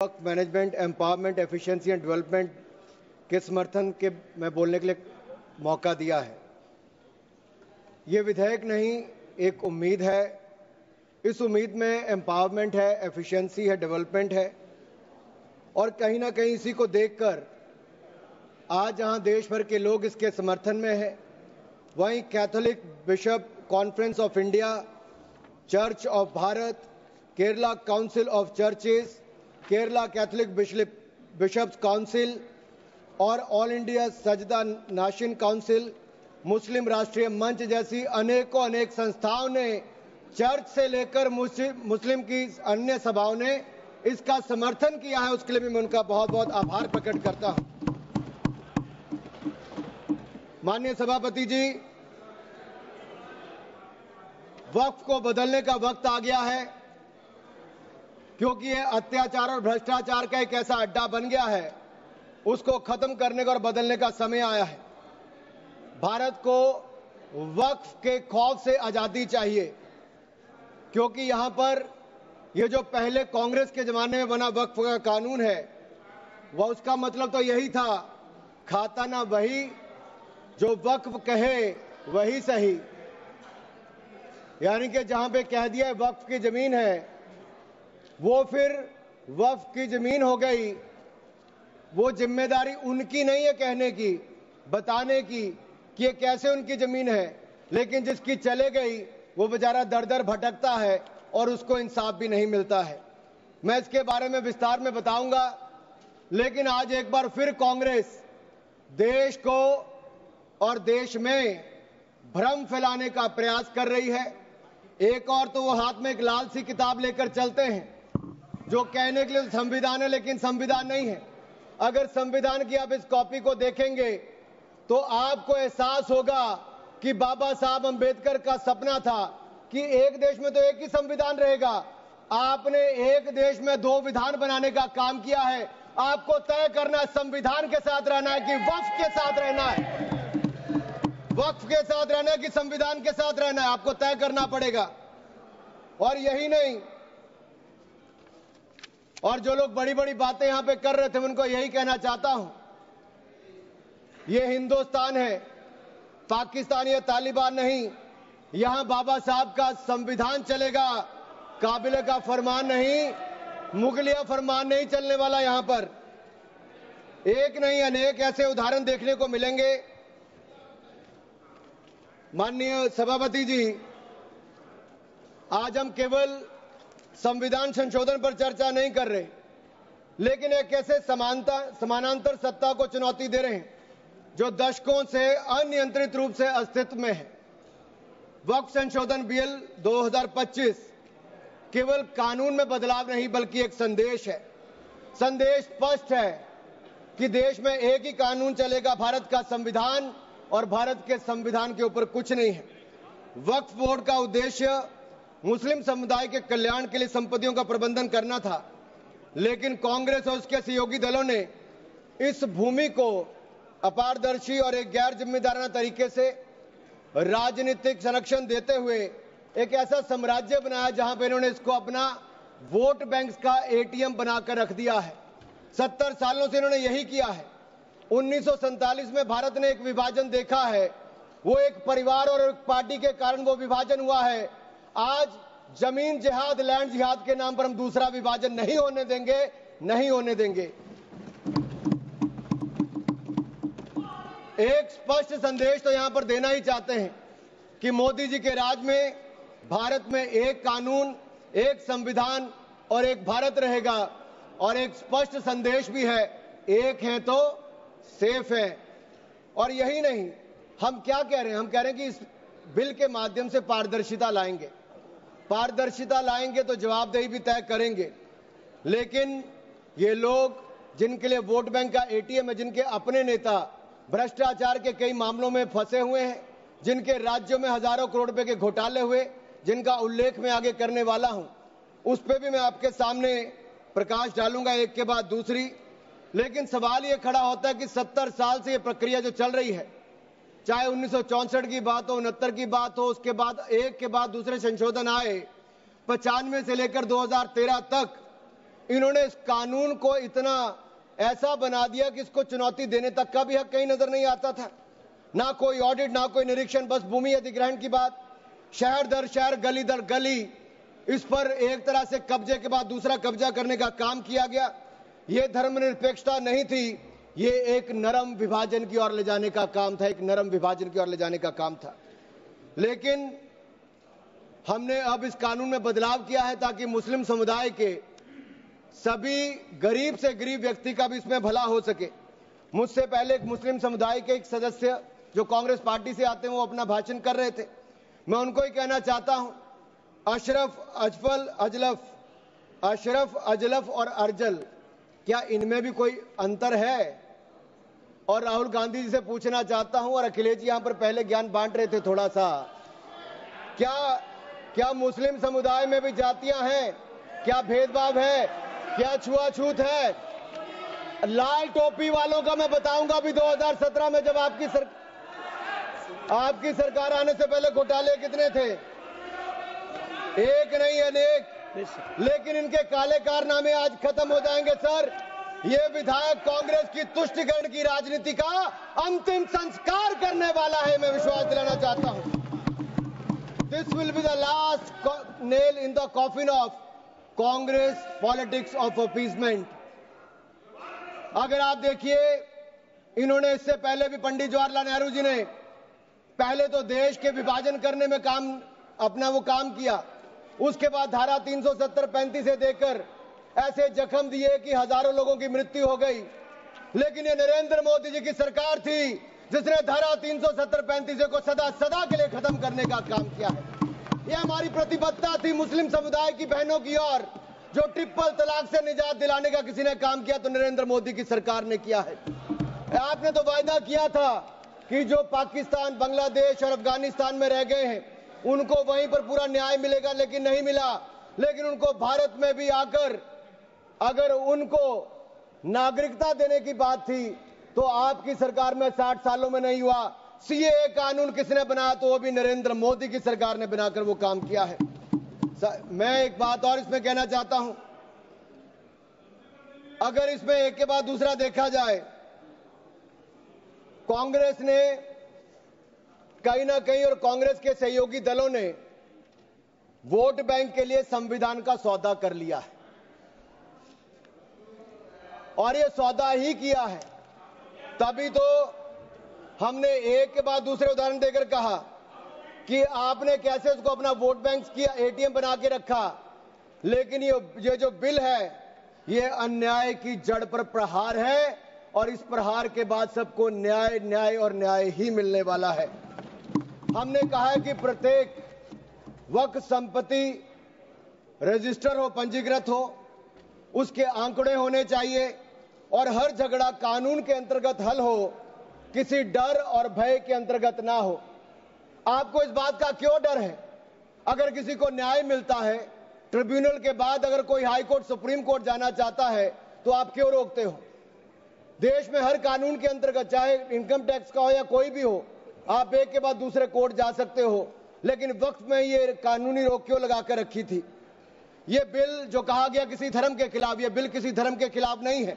Work management, empowerment, efficiency and development के समर्थन के मैं बोलने के लिए मौका दिया है। ये विधेयक नहीं, एक उम्मीद है। इस उम्मीद में एम्पावरमेंट है, एफिशिएंसी है, डेवलपमेंट है और कहीं ना कहीं इसी को देखकर आज जहां देश भर के लोग इसके समर्थन में हैं, वहीं Catholic bishop conference of India, church of Bharat, Kerala council of churches, Kerala Catholic bishops council और all India Sajjada Nashin council, मुस्लिम राष्ट्रीय मंच जैसी अनेक संस्थाओं ने, चर्च से लेकर मुस्लिम की अन्य सभाओं ने इसका समर्थन किया है। उसके लिए भी मैं उनका बहुत बहुत आभार प्रकट करता हूं। माननीय सभापति जी, वक्फ को बदलने का वक्त आ गया है, क्योंकि यह अत्याचार और भ्रष्टाचार का एक ऐसा अड्डा बन गया है। उसको खत्म करने का और बदलने का समय आया है। भारत को वक्फ के खौफ से आजादी चाहिए, क्योंकि यहां पर यह जो पहले कांग्रेस के जमाने में बना वक्फ का कानून है, वह उसका मतलब तो यही था, खाता ना वही जो वक्फ कहे वही सही। यानी कि जहां पे कह दिया वक्फ की जमीन है, वो फिर वक्फ की जमीन हो गई। वो जिम्मेदारी उनकी नहीं है कहने की, बताने की कि ये कैसे उनकी जमीन है, लेकिन जिसकी चले गई वो बेचारा दर दर भटकता है और उसको इंसाफ भी नहीं मिलता है। मैं इसके बारे में विस्तार में बताऊंगा, लेकिन आज एक बार फिर कांग्रेस देश को और देश में भ्रम फैलाने का प्रयास कर रही है। एक और तो वो हाथ में एक लाल सी किताब लेकर चलते हैं, जो कहने के लिए संविधान है लेकिन संविधान नहीं है। अगर संविधान की आप इस कॉपी को देखेंगे तो आपको एहसास होगा कि बाबा साहब अंबेडकर का सपना था कि एक देश में तो एक ही संविधान रहेगा। आपने एक देश में दो विधान बनाने का काम किया है। आपको तय करना है संविधान के साथ रहना है कि वक्फ के साथ रहना है, वक्फ के साथ रहना है कि संविधान के साथ रहना है, आपको तय करना पड़ेगा। और यही नहीं, और जो लोग बड़ी बड़ी बातें यहां पे कर रहे थे, उनको यही कहना चाहता हूं, ये हिंदुस्तान है, पाकिस्तान या तालिबान नहीं। यहां बाबा साहब का संविधान चलेगा, काबिले का फरमान नहीं, मुगलिया फरमान नहीं चलने वाला। यहां पर एक नहीं अनेक ऐसे उदाहरण देखने को मिलेंगे। माननीय सभापति जी, आज हम केवल संविधान संशोधन पर चर्चा नहीं कर रहे, लेकिन एक ऐसे समानांतर सत्ता को चुनौती दे रहे हैं जो दशकों से अनियंत्रित रूप से अस्तित्व में है। वक्फ संशोधन बिल 2025 केवल कानून में बदलाव नहीं, बल्कि एक संदेश है। संदेश स्पष्ट है कि देश में एक ही कानून चलेगा, भारत का संविधान, और भारत के संविधान के ऊपर कुछ नहीं है। वक्फ बोर्ड का उद्देश्य मुस्लिम समुदाय के कल्याण के लिए संपत्तियों का प्रबंधन करना था, लेकिन कांग्रेस और उसके सहयोगी दलों ने इस भूमि को अपारदर्शी और एक गैर जिम्मेदाराना तरीके से राजनीतिक संरक्षण देते हुए एक ऐसा साम्राज्य बनाया जहां पर इन्होंने इसको अपना वोट बैंक का एटीएम बनाकर रख दिया है। 70 सालों से इन्होंने यही किया है। 1947 में भारत ने एक विभाजन देखा है, वो एक परिवार और एक पार्टी के कारण वो विभाजन हुआ है। आज जमीन जिहाद, लैंड जिहाद के नाम पर हम दूसरा विभाजन नहीं होने देंगे, नहीं होने देंगे। एक स्पष्ट संदेश तो यहां पर देना ही चाहते हैं कि मोदी जी के राज में भारत में एक कानून, एक संविधान और एक भारत रहेगा। और एक स्पष्ट संदेश भी है, एक है तो सेफ है। और यही नहीं, हम क्या कह रहे हैं, हम कह रहे हैं कि इस बिल के माध्यम से पारदर्शिता लाएंगे। पारदर्शिता लाएंगे तो जवाबदेही भी तय करेंगे। लेकिन ये लोग जिनके लिए वोट बैंक का एटीएम है, जिनके अपने नेता भ्रष्टाचार के कई मामलों में फंसे हुए हैं, जिनके राज्यों में हजारों करोड़ रुपए के घोटाले हुए, जिनका उल्लेख मैं आगे करने वाला हूं, उस पर भी मैं आपके सामने प्रकाश डालूंगा एक के बाद दूसरी। लेकिन सवाल ये खड़ा होता है कि 70 साल से ये प्रक्रिया जो चल रही है, चाहे 1964 की बात हो, 69 की बात हो, उसके बाद एक के बाद दूसरे संशोधन आए, 95 से लेकर 2013 तक इन्होंने इस कानून को इतना ऐसा बना दिया कि इसको चुनौती देने तक का भी हक कहीं नजर नहीं आता था। ना कोई ऑडिट, ना कोई निरीक्षण, बस भूमि अधिग्रहण की बात, शहर दर शहर, गली दर गली, इस पर एक तरह से कब्जे के बाद दूसरा कब्जा करने का काम किया गया। ये धर्मनिरपेक्षता नहीं थी, ये एक नरम विभाजन की ओर ले जाने का काम था, एक नरम विभाजन की ओर ले जाने का काम था। लेकिन हमने अब इस कानून में बदलाव किया है ताकि मुस्लिम समुदाय के सभी गरीब से गरीब व्यक्ति का भी इसमें भला हो सके। मुझसे पहले एक मुस्लिम समुदाय के एक सदस्य जो कांग्रेस पार्टी से आते हैं वो अपना भाषण कर रहे थे। मैं उनको ही कहना चाहता हूं, अशरफ, अजलफ और अर्जल, क्या इनमें भी कोई अंतर है? और राहुल गांधी जी से पूछना चाहता हूं, और अखिलेश जी यहां पर पहले ज्ञान बांट रहे थे थोड़ा सा, क्या मुस्लिम समुदाय में भी जातियां हैं? क्या भेदभाव है? क्या छुआछूत है? लाल टोपी वालों का मैं बताऊंगा भी 2017 में जब आपकी सरकार आने से पहले घोटाले कितने थे, एक नहीं अनेक, लेकिन इनके काले कारनामे आज खत्म हो जाएंगे सर। ये विधायक कांग्रेस की तुष्टिकरण की राजनीति का अंतिम संस्कार करने वाला है, मैं विश्वास दिलाना चाहता हूं। This will be the last nail in the coffin of Congress politics of appeasement. अगर आप देखिए, इन्होंने इससे पहले भी पंडित जवाहरलाल नेहरू जी ने पहले तो देश के विभाजन करने में अपना काम किया, उसके बाद धारा 370-35 से देकर ऐसे जख्म दिए कि हजारों लोगों की मृत्यु हो गई। लेकिन ये नरेंद्र मोदी जी की सरकार थी जिसने धारा 370-35 को सदा के लिए खत्म करने का काम किया है। यह हमारी प्रतिबद्धता थी मुस्लिम समुदाय की बहनों की ओर। जो ट्रिपल तलाक से निजात दिलाने का किसी ने काम किया तो नरेंद्र मोदी की सरकार ने किया है। आपने तो वायदा किया था कि जो पाकिस्तान, बांग्लादेश और अफगानिस्तान में रह गए हैं उनको वहीं पर पूरा न्याय मिलेगा, लेकिन नहीं मिला। लेकिन उनको भारत में भी आकर अगर उनको नागरिकता देने की बात थी तो आपकी सरकार में 60 सालों में नहीं हुआ। सीएए कानून किसने बनाया? तो वो भी नरेंद्र मोदी की सरकार ने बनाकर वो काम किया है। मैं एक बात और इसमें कहना चाहता हूं, अगर इसमें एक के बाद दूसरा देखा जाए, कांग्रेस ने कहीं ना कहीं और कांग्रेस के सहयोगी दलों ने वोट बैंक के लिए संविधान का सौदा कर लिया है, और ये सौदा ही किया है। तभी तो हमने एक के बाद दूसरे उदाहरण देकर कहा कि आपने कैसे उसको अपना वोट बैंक किया, एटीएम बना के रखा। लेकिन ये जो बिल है ये अन्याय की जड़ पर प्रहार है, और इस प्रहार के बाद सबको न्याय न्याय और न्याय ही मिलने वाला है। हमने कहा है कि प्रत्येक वक्फ संपत्ति रजिस्टर हो, पंजीकृत हो, उसके आंकड़े होने चाहिए, और हर झगड़ा कानून के अंतर्गत हल हो, किसी डर और भय के अंतर्गत ना हो। आपको इस बात का क्यों डर है? अगर किसी को न्याय मिलता है, ट्रिब्यूनल के बाद अगर कोई हाई कोर्ट, सुप्रीम कोर्ट जाना चाहता है तो आप क्यों रोकते हो? देश में हर कानून के अंतर्गत, चाहे इनकम टैक्स का हो या कोई भी हो, आप एक के बाद दूसरे कोर्ट जा सकते हो। लेकिन वक्फ में ये कानूनी रोक क्यों लगाकर रखी थी? ये बिल जो कहा गया किसी धर्म के खिलाफ, ये बिल किसी धर्म के खिलाफ नहीं है।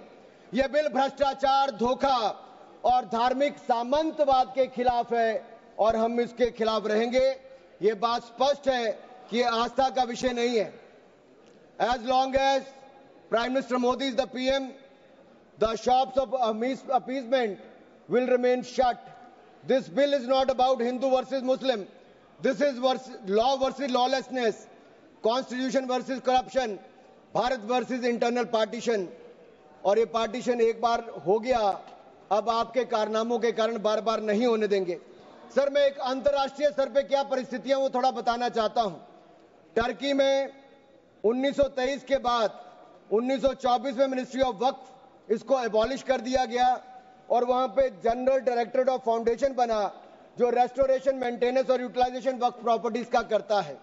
यह बिल भ्रष्टाचार, धोखा और धार्मिक सामंतवाद के खिलाफ है, और हम इसके खिलाफ रहेंगे। ये बात स्पष्ट है कि ये आस्था का विषय नहीं है। As long as prime minister Modi is the PM, the shops of appeasement will remain shut. This bill is not about Hindu versus Muslim, this is law versus lawlessness, constitution versus corruption, Bharat versus internal partition. और ये partition एक बार हो गया, अब आपके कारनामों के कारण बार बार नहीं होने देंगे। सर, मैं एक अंतर्राष्ट्रीय स्तर पे क्या परिस्थितियां वो थोड़ा बताना चाहता हूं। टर्की में 1923 के बाद 1924 में मिनिस्ट्री ऑफ वक्फ इसको एबॉलिश कर दिया गया, और वहां पे जनरल डायरेक्टरेट ऑफ फाउंडेशन बना जो रेस्टोरेशन, मेंटेनेंस और यूटिलाइजेशन वक्फ प्रॉपर्टीज का करता है,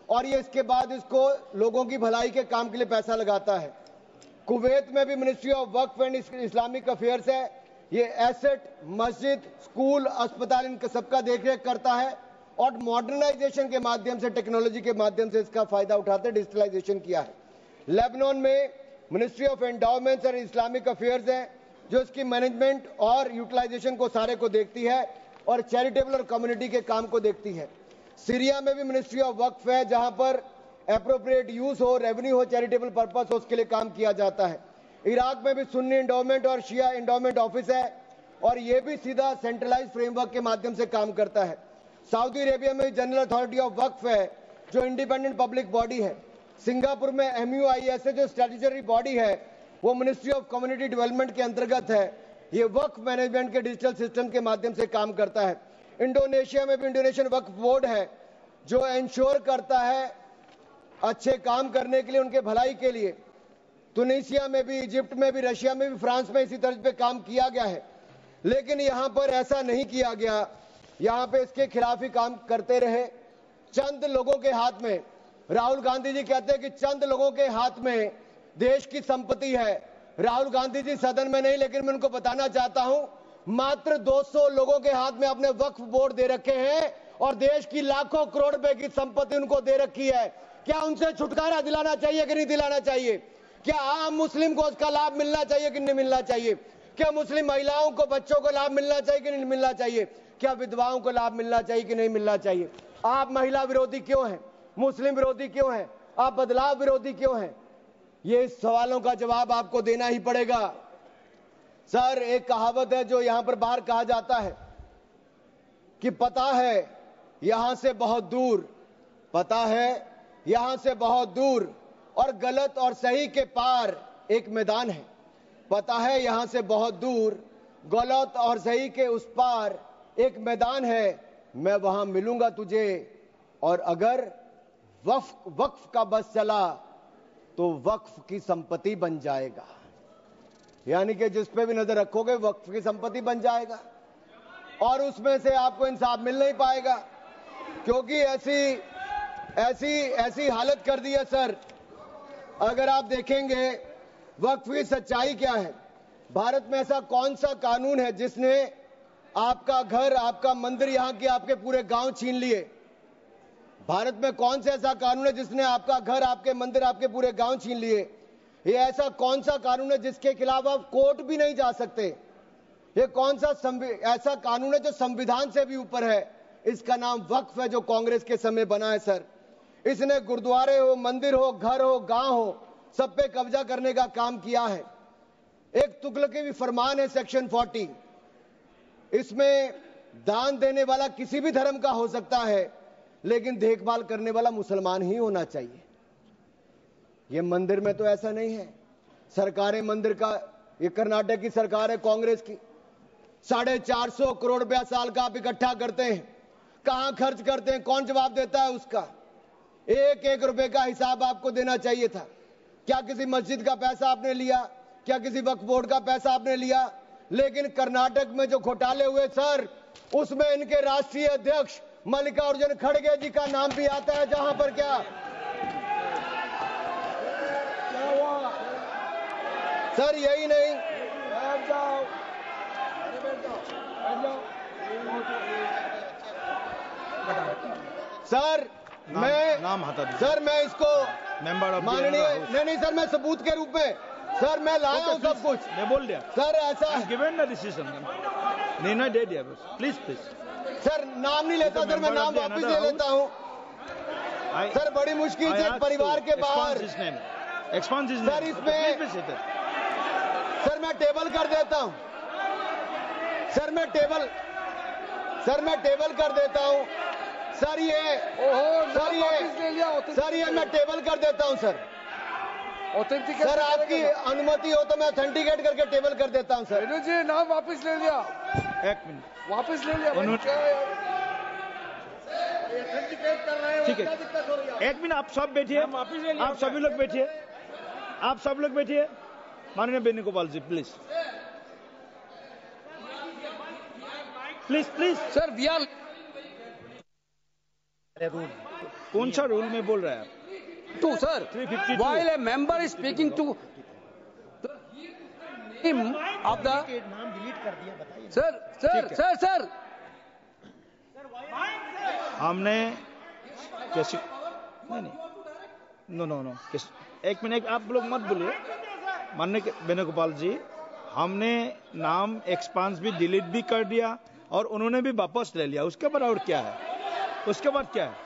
और ये इसके बाद इसको लोगों की भलाई के काम के लिए पैसा लगाता है। कुवैत में भी ministry of Waqf and Islamic affairs है, ये एसेट, मस्जिद, स्कूल, अस्पताल, इनका सबका देखरेख करता है, और मॉडर्नाइजेशन के माध्यम से, टेक्नोलॉजी के माध्यम से इसका फायदा उठाते डिजिटलाइजेशन किया है। लेबनान में ministry of endowments and Islamic affairs है जो इसकी मैनेजमेंट और यूटिलाइजेशन को सारे को देखती है और चैरिटेबल और कम्युनिटी के काम को देखती है। सीरिया में भी मिनिस्ट्री ऑफ वक्फ है जहां पर एप्रोप्रिएट यूज हो, रेवेन्यू हो, चैरिटेबल पर्पस हो, उसके लिए काम किया जाता है। इराक में भी सुन्नी एंडोमेंट और शिया एंडोमेंट ऑफिस है और ये भी सीधा सेंट्रलाइज फ्रेमवर्क के माध्यम से काम करता है। सऊदी अरेबिया में जनरल अथॉरिटी ऑफ वक्फ है जो इंडिपेंडेंट पब्लिक बॉडी है। सिंगापुर में MUIS है जो स्टैट्यूटरी बॉडी है, वो मिनिस्ट्री ऑफ कम्युनिटी डेवलपमेंट के अंतर्गत है। ये वक्फ मैनेजमेंट के डिजिटल सिस्टम के माध्यम से काम करता है। इंडोनेशिया में भी इंडोनेशियन वक्फ बोर्ड है जो इंश्योर करता है अच्छे काम करने के लिए, उनके भलाई के लिए। तुनिसिया में भी, इजिप्ट में भी, रशिया में भी, फ्रांस में इसी तर्ज पे काम किया गया है। लेकिन यहां पर ऐसा नहीं किया गया, यहां पे इसके खिलाफ ही काम करते रहे। चंद लोगों के हाथ में, राहुल गांधी जी कहते हैं कि चंद लोगों के हाथ में देश की संपत्ति है। राहुल गांधी जी सदन में नहीं, लेकिन मैं उनको बताना चाहता हूं मात्र 200 लोगों के हाथ में अपने वक्फ बोर्ड दे रखे हैं और देश की लाखों करोड़ रुपए की संपत्ति उनको दे रखी है। क्या उनसे छुटकारा दिलाना चाहिए कि नहीं दिलाना चाहिए? क्या आम मुस्लिम को उसका लाभ मिलना चाहिए कि नहीं मिलना चाहिए? क्या मुस्लिम महिलाओं को, बच्चों को लाभ मिलना चाहिए कि नहीं मिलना चाहिए? क्या विधवाओं को लाभ मिलना चाहिए कि नहीं मिलना चाहिए? आप महिला विरोधी क्यों हैं? मुस्लिम विरोधी क्यों हैं? आप बदलाव विरोधी क्यों हैं? ये सवालों का जवाब आपको देना ही पड़ेगा। सर, एक कहावत है जो यहां पर बाहर कहा जाता है कि पता है यहां से बहुत दूर, पता है यहां से बहुत दूर और गलत और सही के पार एक मैदान है। पता है यहां से बहुत दूर, गलत और सही के उस पार एक मैदान है। मैं वहां मिलूंगा तुझे और अगर वक्फ का बस चला तो वक्फ की संपत्ति बन जाएगा। यानी कि जिस पे भी नजर रखोगे वक्फ की संपत्ति बन जाएगा और उसमें से आपको इंसाफ मिल नहीं पाएगा, क्योंकि ऐसी हालत कर दी है। सर, अगर आप देखेंगे वक्फ की सच्चाई क्या है, भारत में ऐसा कौन सा कानून है जिसने आपका घर, आपका मंदिर, यहां के आपके पूरे गांव छीन लिए? भारत में कौन सा ऐसा कानून है जिसने आपका घर, आपके मंदिर, आपके पूरे गांव छीन लिए? ये ऐसा कौन सा कानून है जिसके खिलाफ आप कोर्ट भी नहीं जा सकते? ये कौन सा ऐसा कानून है जो संविधान से भी ऊपर है? इसका नाम वक्फ है जो कांग्रेस के समय बना है। सर, इसने गुरुद्वारे हो, मंदिर हो, घर हो, गांव हो, सब पे कब्जा करने का काम किया है। एक तुगलकी फरमान है सेक्शन 40, इसमें दान देने वाला किसी भी धर्म का हो सकता है, लेकिन देखभाल करने वाला मुसलमान ही होना चाहिए। ये मंदिर में तो ऐसा नहीं है। सरकारें मंदिर का, ये कर्नाटक की सरकार है कांग्रेस की, 450 करोड़ रुपया साल का आप इकट्ठा करते हैं, कहां खर्च करते हैं? कौन जवाब देता है उसका? एक एक रुपए का हिसाब आपको देना चाहिए था। क्या किसी मस्जिद का पैसा आपने लिया? क्या किसी वक्फ बोर्ड का पैसा आपने लिया? लेकिन कर्नाटक में जो घोटाले हुए सर, उसमें इनके राष्ट्रीय अध्यक्ष मल्लिकार्जुन खड़गे जी का नाम भी आता है। जहां पर क्या सर, यही नहीं, सर मैं इसको माननीय नहीं सर, मैं सबूत के रूप में सर मैं लाया हूं सब कुछ। मैं बोल दिया सर, ऐसा गिवन द डिसीजन निर्णय दे दिया बस। प्लीज सर, नाम नहीं लेता सर, मैं नाम वापस ले लेता हूं। सर, बड़ी मुश्किल से परिवार के बाहर सर, इसमें सर मैं टेबल कर देता हूं। सर मैं टेबल कर देता हूं। सर ये मैं टेबल कर देता हूं। सर सर, आपकी अनुमति हो तो मैं ऑथेंटिकेट करके टेबल कर देता हूं। सर जी, नाम वापस ले लिया। एक मिनट, वापस ले लिया। ठीक है, एक मिनट, आप सब बैठिए, आप सभी लोग बैठिए, आप सब लोग बैठिए। माननीय Venugopal ji, please please sir, we are कौन सा रूल में बोल रहा है? To sir, while a member is speaking to him of the नाम डिलीट कर दिया, बताइए। सर हमने कैसे नहीं नो एक मिनट, आप लोग मत बोलिए। माननीय वेणुगोपाल जी, हमने नाम एक्सपांस भी डिलीट भी कर दिया और उन्होंने भी वापस ले लिया। उसके बाद और क्या है? उसके बाद क्या है?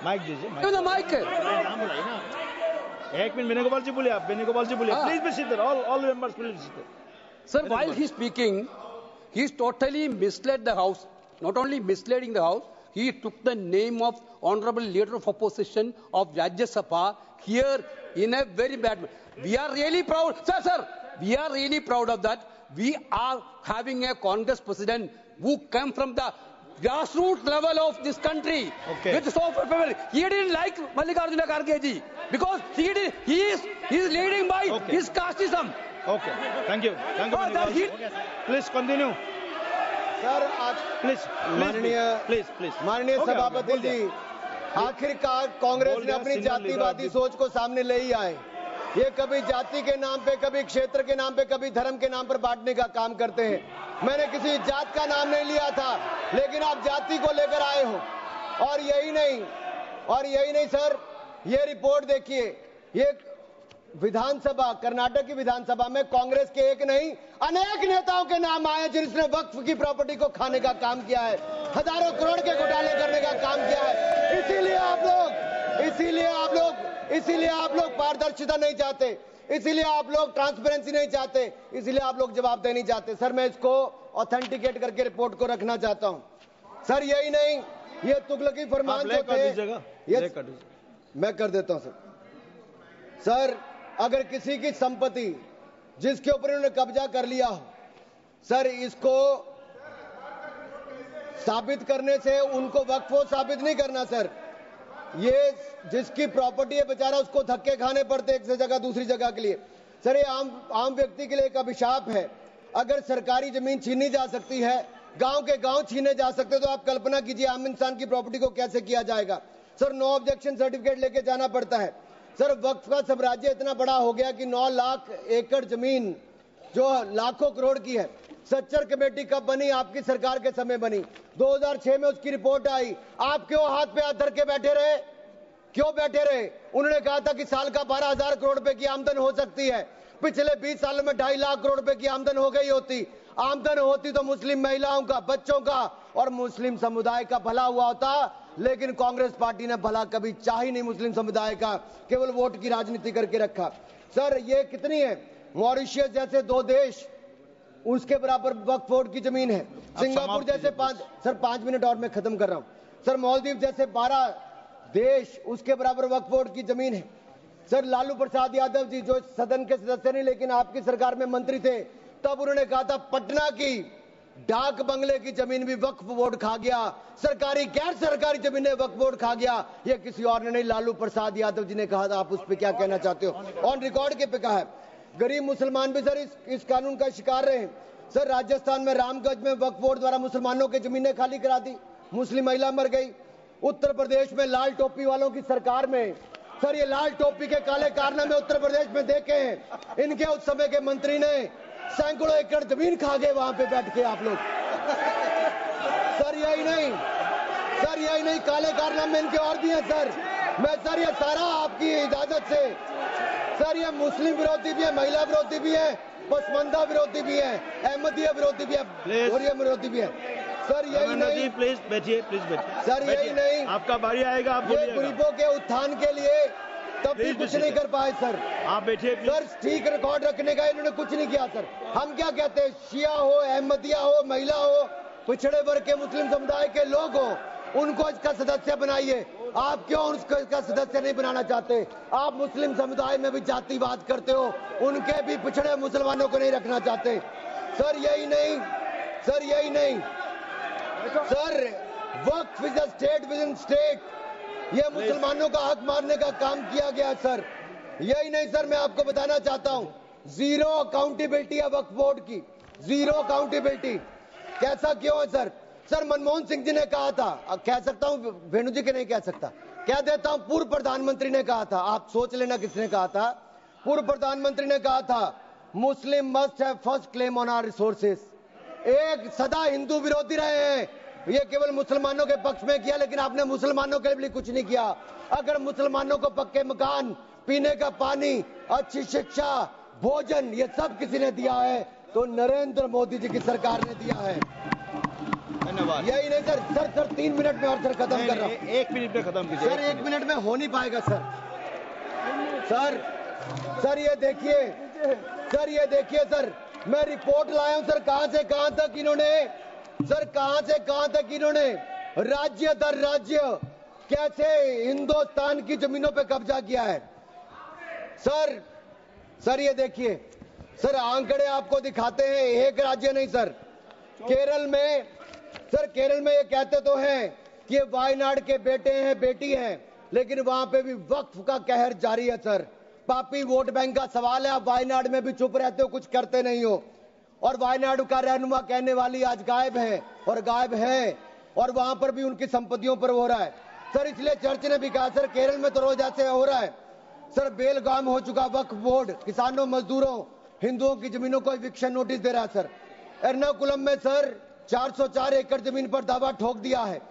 माइक दीजिए। माइक एक मिनट वेणुगोपाल जी बोलिए, आप वेणुगोपाल जी बोलिए। Please be seated, all members please be seated. Sir, while he's speaking, he's totally misled the House. Not only misleading the House, he took the name of Honorable Leader of Opposition of Rajya Sabha here in a very bad way. We are really proud, sir, we are really proud of that. We are having a Congress president who came from the grassroots level of this country. Okay. With soft power. He didn't like Mallikarjuna Kharge ji because he is leading by his casteism. Okay, thank you please continue sir. माननीय सभापति जी, आखिरकार कांग्रेस ने अपनी जातिवादी सोच को सामने ले ही आए। ये कभी जाति के नाम पे, कभी क्षेत्र के नाम पे, कभी धर्म के नाम पर बांटने का काम करते हैं। मैंने किसी जात का नाम नहीं लिया था, लेकिन आप जाति को लेकर आए हो। और यही नहीं सर, ये रिपोर्ट देखिए, ये विधानसभा, कर्नाटक की विधानसभा में कांग्रेस के एक नहीं अनेक नेताओं के नाम आए जिन्होंने वक्फ की प्रॉपर्टी को खाने का काम किया है, हजारों करोड़ के घोटाले करने का काम किया है। इसीलिए आप लोग पारदर्शिता नहीं चाहते, इसीलिए आप लोग ट्रांसपेरेंसी नहीं चाहते, इसीलिए आप लोग जवाब देना नहीं चाहते। सर, मैं इसको ऑथेंटिकेट करके रिपोर्ट को रखना चाहता हूं। सर, यही नहीं, ये तुगलकी फरमान जो थे, मैं कर देता हूं सर। अगर किसी की संपत्ति जिसके ऊपर उन्होंने कब्जा कर लिया हो, सर, इसको साबित करने से उनको वक्फ साबित नहीं करना सर। ये जिसकी प्रॉपर्टी है बेचारा, उसको धक्के खाने पड़ते एक से जगह दूसरी जगह के लिए। सर, ये आम व्यक्ति के लिए एक अभिशाप है। अगर सरकारी जमीन छीनी जा सकती है, गांव के गांव छीने जा सकते हैं, तो आप कल्पना कीजिए आम इंसान की प्रॉपर्टी को कैसे किया जाएगा। सर, नो ऑब्जेक्शन सर्टिफिकेट लेके जाना पड़ता है। सर, वक्फ का साम्राज्य इतना बड़ा हो गया कि 9 लाख एकड़ जमीन जो लाखों करोड़ की है। सच्चर कमेटी कब बनी? आपकी सरकार के समय बनी। 2006 में उसकी रिपोर्ट आई। आप क्यों हाथ पे हाथ धर के बैठे रहे? क्यों बैठे रहे? उन्होंने कहा था कि साल का 12,000 करोड़ रुपए की आमदन हो सकती है। पिछले 20 सालों में 2.5 लाख करोड़ रुपए की आमदन हो गई होती। आमदन होती तो मुस्लिम महिलाओं का, बच्चों का और मुस्लिम समुदाय का भला हुआ होता, लेकिन कांग्रेस पार्टी ने भला कभी चाह ही नहीं मुस्लिम समुदाय का, केवल वोट की राजनीति करके रखा। सर, ये कितनी है? मॉरिशियस जैसे 2 देश, उसके बराबर वक्फ बोर्ड की जमीन है। सिंगापुर जैसे 5 मिनट और मैं खत्म कर रहा हूं सर। मालदीव जैसे 12 देश, उसके बराबर वक्फ बोर्ड की जमीन है। सर, लालू प्रसाद यादव जी जो सदन के सदस्य नहीं लेकिन आपकी सरकार में मंत्री थे, तब उन्होंने कहा था पटना की डाक बंगले की जमीन भी वक्फ बोर्ड खा गया, सरकारी गैर सरकारी जमीनें वक्फ बोर्ड खा गया। ये किसी और ने नहीं, लालू प्रसाद यादव जी ने कहा था। आप उस पर क्या कहना चाहते हो? ऑन रिकॉर्ड के पे कहा है। गरीब मुसलमान भी सर इस कानून का शिकार रहे। सर, राजस्थान में रामगंज में वक्फ बोर्ड द्वारा मुसलमानों की जमीनें खाली करा दी, मुस्लिम महिला मर गई। उत्तर प्रदेश में लाल टोपी वालों की सरकार में, सर, ये लाल टोपी के काले कारनामे उत्तर प्रदेश में देखे हैं। इनके उस समय के मंत्री ने सैकड़ों एकड़ जमीन खा गए वहां पे बैठ के आप लोग। सर, यही नहीं, काले कारनामे इनके और भी हैं सर। मैं सर, ये सारा आपकी इजाजत से सर, ये मुस्लिम विरोधी भी है, महिला विरोधी भी है, पसमंदा विरोधी भी है, अहमदिया विरोधी भी है, गोरिया विरोधी भी है। सर, यही नहीं, प्लीज बैठिए सर, यही नहीं, आपका बारी आएगा, आप ये गरीबों के उत्थान के लिए तब भी कुछ नहीं कर पाए सर। आप बैठिए सर, ठीक रिकॉर्ड रखने का इन्होंने कुछ नहीं किया सर। हम क्या कहते हैं, शिया हो, अहमदिया हो, महिला हो, पिछड़े वर्ग के मुस्लिम समुदाय के लोग हो, उनको इसका सदस्य बनाइए। आप क्यों उसको इसका सदस्य नहीं बनाना चाहते? आप मुस्लिम समुदाय में भी जातिवाद करते हो, उनके भी पिछड़े मुसलमानों को नहीं रखना चाहते। सर, यही नहीं, sir, Waqf is a state with in state. ये मुसलमानों का हक मारने का काम किया गया सर। यही नहीं सर, मैं आपको बताना चाहता हूं, 0 अकाउंटेबिलिटी है वक्फ बोर्ड की, 0 अकाउंटेबिलिटी। कैसा क्यों है सर? सर, मनमोहन सिंह जी ने कहा था, कह सकता हूं, वेणु जी के नहीं कह सकता, कह देता हूं, पूर्व प्रधानमंत्री ने कहा था, आप सोच लेना किसने कहा था। पूर्व प्रधानमंत्री ने कहा था, Muslim must have first claim on our resources. एक सदा हिंदू विरोधी रहे हैं, ये केवल मुसलमानों के पक्ष में किया, लेकिन आपने मुसलमानों के लिए कुछ नहीं किया। अगर मुसलमानों को पक्के मकान, पीने का पानी, अच्छी शिक्षा, भोजन ये सब किसी ने दिया है तो नरेंद्र मोदी जी की सरकार ने दिया है। धन्यवाद। यही नहीं सर, 3 मिनट में और सर खत्म कर रहा हूँ। 1 मिनट में खत्म कीजिए सर। 1 मिनट में हो नहीं पाएगा सर। सर ये देखिए सर, मैं रिपोर्ट लाया हूं सर, कहां से कहां तक इन्होंने राज्य दर राज्य कैसे हिंदुस्तान की जमीनों पे कब्जा किया है। सर ये देखिए सर, आंकड़े आपको दिखाते हैं, एक राज्य नहीं सर। केरल में ये कहते तो हैं कि ये वायनाड के बेटे हैं, बेटी हैं, लेकिन वहां पे भी वक्फ का कहर जारी है सर। पापी वोट बैंक का सवाल है, आप वायनाड में भी चुप रहते हो, कुछ करते नहीं हो। और वायनाड का रहनुमा कहने वाली आज गायब है, और वहां पर भी उनकी संपत्तियों पर हो रहा है सर। इसलिए चर्च ने भी कहा सर, केरल में तो रोज ऐसे हो रहा है सर। बेलगाम हो चुका वक्फ बोर्ड, किसानों, मजदूरों, हिंदुओं की जमीनों को इविक्शन नोटिस दे रहा है सर। एर्नाकुलम में सर 404 एकड़ जमीन पर दावा ठोक दिया है।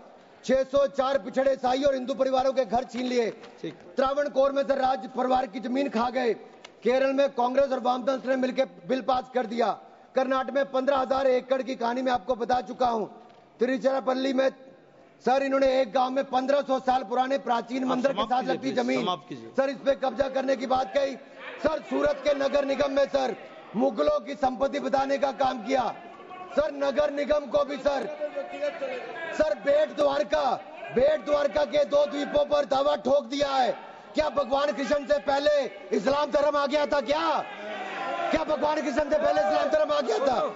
604 पिछड़े ईसाई और हिंदू परिवारों के घर छीन लिए। त्रावणकोर में सर राज परिवार की जमीन खा गए। केरल में कांग्रेस और वामदल ने मिलकर बिल पास कर दिया। कर्नाटक में 15,000 एकड़ की कहानी मैं आपको बता चुका हूं। तिरुचिरापल्ली में सर इन्होंने एक गांव में 1500 साल पुराने प्राचीन मंदिर के साथ लगती जमीन सर, इस पे कब्जा करने की बात कही सर। सूरत के नगर निगम में सर मुगलों की संपत्ति बताने का काम किया सर। नगर निगम को भी सर बेट द्वारका के 2 द्वीपों पर दावा ठोक दिया है। क्या भगवान कृष्ण से पहले इस्लाम धर्म आ गया था? क्या भगवान कृष्ण से पहले इस्लाम धर्म आ गया था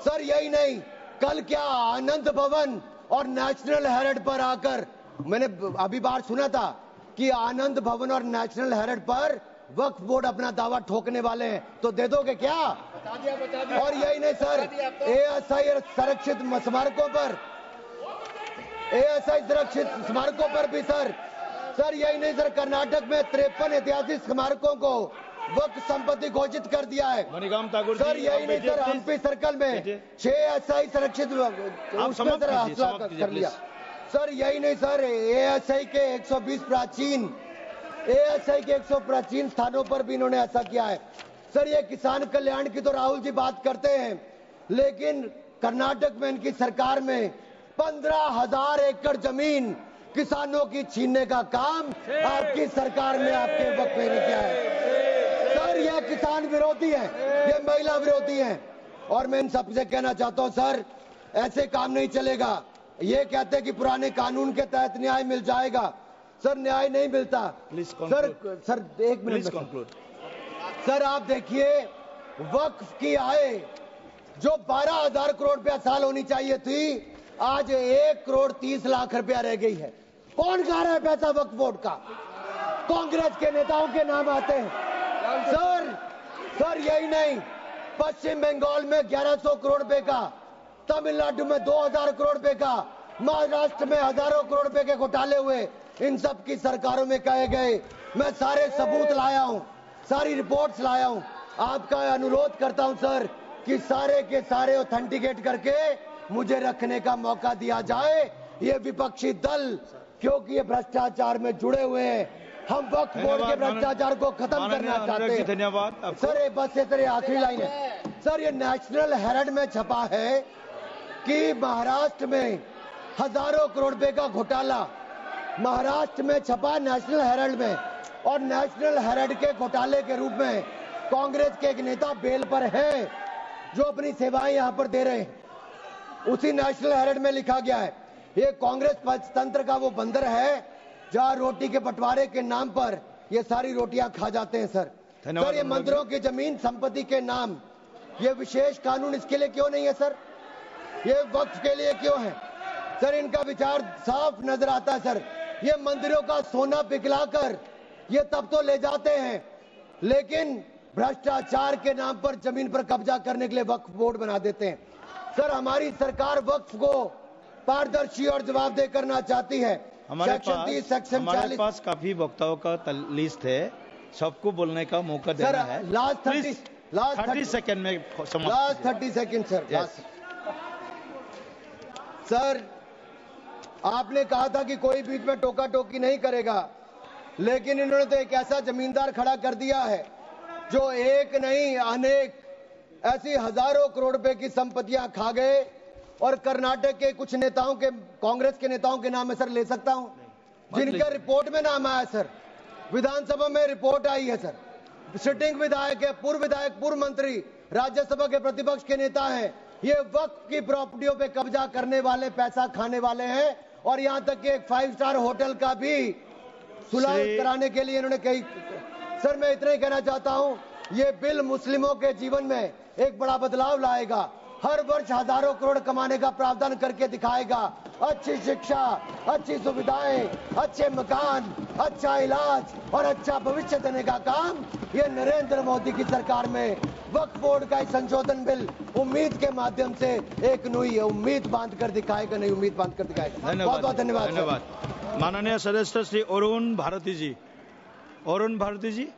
सर? यही नहीं, कल क्या आनंद भवन और नेशनल हेरिटेज पर आकर मैंने अभी बार सुना था कि आनंद भवन और नेशनल हेरिटेज पर वक्फ बोर्ड अपना दावा ठोकने वाले हैं, तो दे दोगे क्या? और यही नहीं सर, एएसआई संरक्षित स्मारकों पर भी सर यही नहीं सर, कर्नाटक में 53 ऐतिहासिक स्मारकों को वक्फ संपत्ति घोषित कर दिया है मणिकाम ठाकुर सर। यही नहीं सर, हम्पी सर्कल में 6 एएसआई संरक्षित कर लिया सर। यही नहीं सर, एएसआई के 120 प्राचीन स्थानों पर भी इन्होंने ऐसा किया है सर। ये किसान कल्याण की तो राहुल जी बात करते हैं, लेकिन कर्नाटक में इनकी सरकार में 15,000 एकड़ जमीन किसानों की छीनने का काम आपकी सरकार ने आपके वक्त में नहीं किया है सर। ये किसान विरोधी है, ये महिला विरोधी है। और मैं इन सबसे कहना चाहता हूं सर, ऐसे काम नहीं चलेगा। ये कहते हैं कि पुराने कानून के तहत न्याय मिल जाएगा सर, न्याय नहीं मिलता सर। 1 मिनट सर, आप देखिए वक्फ की आय जो 12,000 करोड़ रुपया साल होनी चाहिए थी, आज 1 करोड़ 30 लाख रुपया रह गई है। कौन खा रहा है पैसा वक्फ बोर्ड का? कांग्रेस के नेताओं के नाम आते हैं सर। यही नहीं, पश्चिम बंगाल में 1100 करोड़ रुपए का, तमिलनाडु में 2000 करोड़ रुपए का, महाराष्ट्र में हजारों करोड़ रुपए के घोटाले हुए। इन सब की सरकारों में कहे गए। मैं सारे सबूत लाया हूं, सारी रिपोर्ट्स लाया हूं। आपका अनुरोध करता हूं सर कि सारे के सारे ऑथेंटिकेट करके मुझे रखने का मौका दिया जाए। ये विपक्षी दल क्योंकि ये भ्रष्टाचार में जुड़े हुए हैं, हम वक्फ बोर्ड के भ्रष्टाचार को खत्म करना चाहते हैं। धन्यवाद सर। बस ये तेरे आखिरी लाइन है सर, ये नेशनल हेरिटेज में छपा है कि महाराष्ट्र में हजारों करोड़ रुपए का घोटाला, महाराष्ट्र में छपा नेशनल हेरिटेज में, और नेशनल हेरिटेज के घोटाले के रूप में कांग्रेस के एक नेता बेल पर है जो अपनी सेवाएं यहां पर दे रहे हैं। उसी नेशनल हेरिटेज में लिखा गया है ये कांग्रेस तंत्र का वो बंदर है जहां रोटी के बंटवारे के नाम पर ये सारी रोटियां खा जाते हैं सर। सर, ये मंदिरों की जमीन संपत्ति के नाम, ये विशेष कानून इसके लिए क्यों नहीं है सर? ये वक्फ के लिए क्यों है सर? इनका विचार साफ नजर आता है सर। ये मंदिरों का सोना पिघलाकर ये तब तो ले जाते हैं, लेकिन भ्रष्टाचार के नाम पर जमीन पर कब्जा करने के लिए वक्फ बोर्ड बना देते हैं सर। हमारी सरकार वक्फ को पारदर्शी और जवाबदेह करना चाहती है। हमारे पास काफी वक्ताओं का लिस्ट है, सबको बोलने का मौका देना है। लास्ट 30 सेकंड में लास्ट 30 सेकंड सर। सर आपने कहा था कि कोई बीच में टोका टोकी नहीं करेगा, लेकिन इन्होंने तो एक ऐसा जमींदार खड़ा कर दिया है जो एक नहीं अनेक ऐसी हजारों करोड़ रुपए की संपत्तियां खा गए। और कर्नाटक के कुछ नेताओं के, कांग्रेस के नेताओं के नाम है सर, ले सकता हूं, जिनका रिपोर्ट में नाम आया सर, विधानसभा में रिपोर्ट आई है सर, सिटिंग विधायक है, पूर्व विधायक, पूर्व मंत्री, राज्यसभा के प्रतिपक्ष के नेता हैं। ये वक्त की प्रॉपर्टियों पे कब्जा करने वाले, पैसा खाने वाले हैं। और यहां तक कि एक 5 स्टार होटल का भी सुलह कराने के लिए इन्होंने कही। सर मैं इतना ही कहना चाहता हूं, ये बिल मुस्लिमों के जीवन में एक बड़ा बदलाव लाएगा। हर वर्ष हजारों करोड़ कमाने का प्रावधान करके दिखाएगा। अच्छी शिक्षा, अच्छी सुविधाएं, अच्छे मकान, अच्छा इलाज और अच्छा भविष्य देने का काम ये नरेंद्र मोदी की सरकार में वक्फ बोर्ड का संशोधन बिल उम्मीद के माध्यम से एक नई है, उम्मीद बांध कर दिखाएगा, नहीं उम्मीद बांध कर दिखाएगा। बहुत बहुत धन्यवाद। धन्यवाद। माननीय सदस्य श्री अरुण भारती जी। अरुण भारती जी।